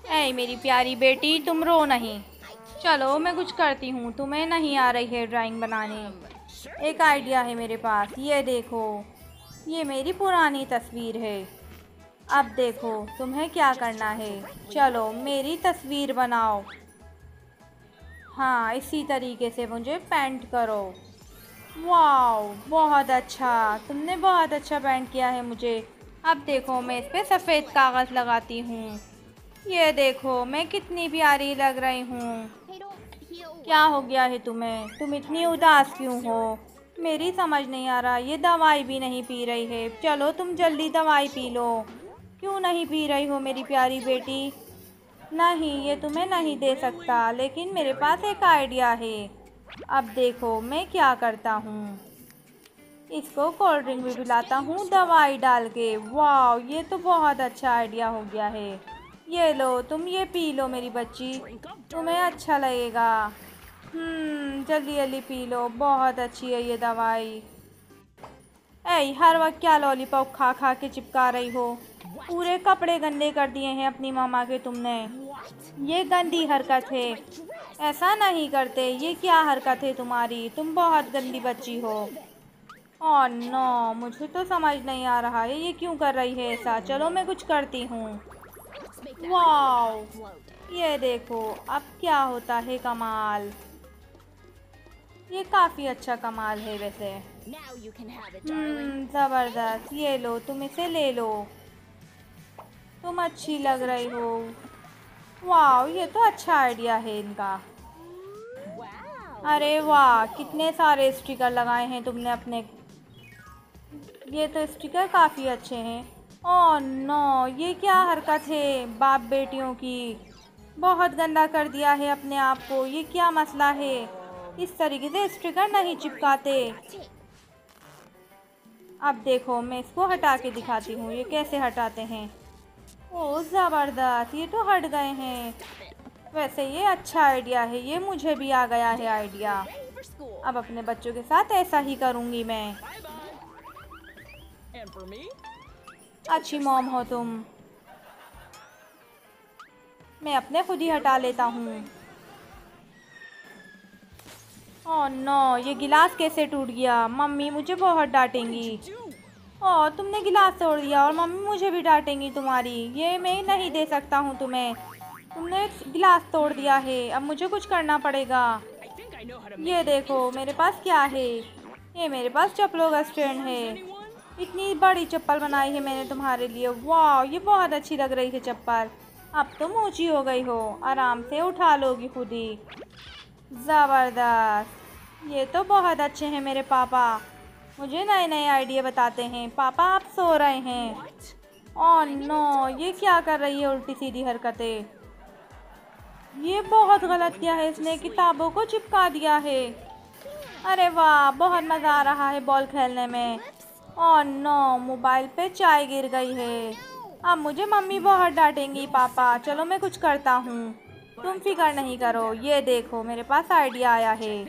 ऐ मेरी प्यारी बेटी, तुम रो नहीं। चलो मैं कुछ करती हूँ, तुम्हें नहीं आ रही है ड्राइंग बनाने। एक आइडिया है मेरे पास, ये देखो, ये मेरी पुरानी तस्वीर है। अब देखो तुम्हें क्या करना है, चलो मेरी तस्वीर बनाओ। हाँ, इसी तरीके से मुझे पेंट करो। वाओ, बहुत अच्छा, तुमने बहुत अच्छा पेंट किया है मुझे। अब देखो मैं इस पे सफ़ेद कागज़ लगाती हूँ। ये देखो मैं कितनी प्यारी लग रही हूँ। क्या हो गया है तुम्हें, तुम इतनी उदास क्यों हो? मेरी समझ नहीं आ रहा, ये दवाई भी नहीं पी रही है। चलो तुम जल्दी दवाई पी लो। क्यों नहीं पी रही हो मेरी प्यारी बेटी? नहीं, ये तुम्हें नहीं दे सकता, लेकिन मेरे पास एक आइडिया है। अब देखो मैं क्या करता हूँ, इसको कोल्ड ड्रिंक भी पिलाता हूँ दवाई डाल के। वाह, ये तो बहुत अच्छा आइडिया हो गया है। ये लो, तुम ये पी लो मेरी बच्ची, तुम्हें अच्छा लगेगा। जल्दी जल्दी पी लो, बहुत अच्छी है ये दवाई। ऐ हर वक्त क्या लॉलीपॉप खा खा के चिपका रही हो? पूरे कपड़े गंदे कर दिए हैं अपनी मामा के तुमने। ये गंदी हरकत है, ऐसा नहीं करते। ये क्या हरकत है तुम्हारी, तुम बहुत गंदी बच्ची हो। ओह नो, मुझे तो समझ नहीं आ रहा है ये क्यों कर रही है ऐसा। चलो मैं कुछ करती हूँ। वाओ, ये देखो अब क्या होता है कमाल। ये काफ़ी अच्छा कमाल है वैसे। ज़बरदस्त, ये लो तुम इसे ले लो, तुम अच्छी लग रही हो। वाह, ये तो अच्छा आइडिया है इनका। अरे वाह, कितने सारे स्टिकर लगाए हैं तुमने अपने। ये तो स्टिकर काफ़ी अच्छे हैं। ओह नो, ये क्या हरकत है बाप बेटियों की। बहुत गंदा कर दिया है अपने आप को, ये क्या मसला है। इस तरीके से स्टिकर नहीं चिपकाते। अब देखो मैं इसको हटा के दिखाती हूँ ये कैसे हटाते हैं। ओह ज़बरदस्त, ये तो हट गए हैं। वैसे ये अच्छा आइडिया है, ये मुझे भी आ गया है आइडिया। अब अपने बच्चों के साथ ऐसा ही करूँगी मैं। अच्छी मॉम हो तुम। मैं अपने खुद ही हटा लेता हूँ। ओह नो, ये गिलास कैसे टूट गया? मम्मी मुझे बहुत डांटेंगी। ओह, तुमने गिलास तोड़ दिया और मम्मी मुझे भी डांटेंगी तुम्हारी। ये मैं नहीं दे सकता हूँ तुम्हें, तुमने गिलास तोड़ दिया है, अब मुझे कुछ करना पड़ेगा। ये देखो मेरे पास क्या है, ये मेरे पास चप्पलों का स्टैंड है। इतनी बड़ी चप्पल बनाई है मैंने तुम्हारे लिए। वाह, ये बहुत अच्छी लग रही है चप्पल। अब तुम ऊंची हो गई हो, आराम से उठा लोगी खुद ही। ज़बरदस्त, ये तो बहुत अच्छे हैं मेरे पापा, मुझे नए नए आइडिया बताते हैं। पापा आप सो रहे हैं। ओह नो, ये क्या कर रही है उल्टी सीधी हरकतें। ये बहुत गलत किया है इसने, किताबों को चिपका दिया है। अरे वाह, बहुत मज़ा आ रहा है बॉल खेलने में। ओह नो, मोबाइल पे चाय गिर गई है। अब मुझे मम्मी बहुत डांटेंगी। पापा चलो मैं कुछ करता हूँ, तुम फिक्र नहीं करो। ये देखो मेरे पास आइडिया आया है,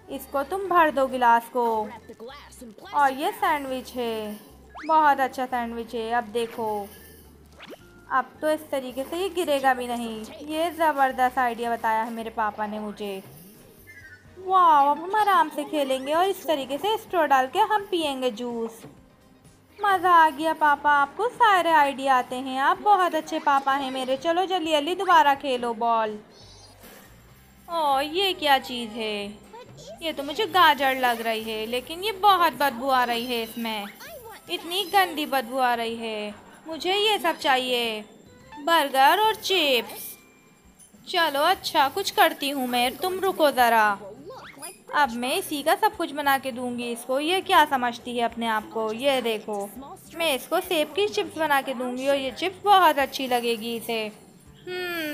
इसको तुम भर दो गिलास को। और ये सैंडविच है, बहुत अच्छा सैंडविच है। अब देखो, अब तो इस तरीके से ये गिरेगा भी नहीं। ये ज़बरदस्त आइडिया बताया है मेरे पापा ने मुझे। वाह, अब हम आराम से खेलेंगे और इस तरीके से स्ट्रॉ डाल के हम पियेंगे जूस। मज़ा आ गया पापा, आपको सारे आइडिया आते हैं, आप बहुत अच्छे पापा हैं मेरे। चलो जल्दी जल्दी दोबारा खेलो बॉल। ओह, ये क्या चीज़ है? ये तो मुझे गाजर लग रही है, लेकिन ये बहुत बदबू आ रही है इसमें, इतनी गंदी बदबू आ रही है। मुझे ये सब चाहिए, बर्गर और चिप्स। चलो अच्छा कुछ करती हूँ मैं, तुम रुको ज़रा। अब मैं इसी का सब कुछ बना के दूंगी इसको। ये क्या समझती है अपने आप को। ये देखो, मैं इसको सेब की चिप्स बना के दूंगी और ये चिप्स बहुत अच्छी लगेगी इसे।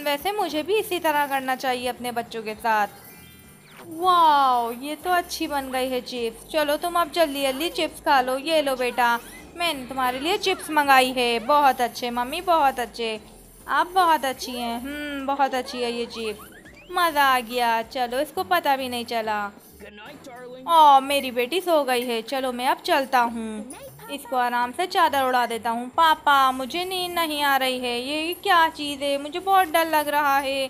वैसे मुझे भी इसी तरह करना चाहिए अपने बच्चों के साथ। वाह, ये तो अच्छी बन गई है चिप्स। चलो तुम अब जल्दी जल्दी चिप्स खा लो। ये लो बेटा, मैंने तुम्हारे लिए चिप्स मंगाई है। बहुत अच्छे मम्मी, बहुत अच्छे, आप बहुत अच्छी हैं। बहुत अच्छी है ये चिप्स, मज़ा आ गया। चलो इसको पता भी नहीं चला। ओह, मेरी बेटी सो गई है, चलो मैं अब चलता हूँ। इसको आराम से चादर उड़ा देता हूँ। पापा मुझे नींद नहीं आ रही है, ये क्या चीज़ है, मुझे बहुत डर लग रहा है।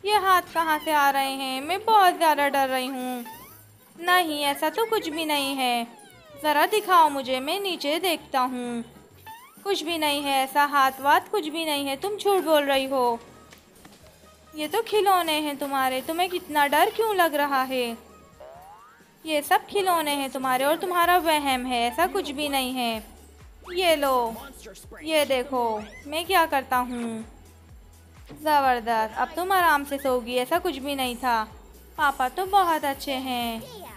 ये हाथ कहाँ से आ रहे हैं, मैं बहुत ज़्यादा डर रही हूँ। नहीं, ऐसा तो कुछ भी नहीं है, ज़रा दिखाओ मुझे, मैं नीचे देखता हूँ। कुछ भी नहीं है, ऐसा हाथ वाथ कुछ भी नहीं है, तुम झूठ बोल रही हो। ये तो खिलौने हैं तुम्हारे, तुम्हें कितना डर क्यों लग रहा है। ये सब खिलौने हैं तुम्हारे और तुम्हारा वहम है, ऐसा कुछ भी नहीं है। ये लो, ये देखो मैं क्या करता हूँ। ज़बरदस्त, अब तुम आराम से सोगी, ऐसा कुछ भी नहीं था। पापा तो बहुत अच्छे हैं।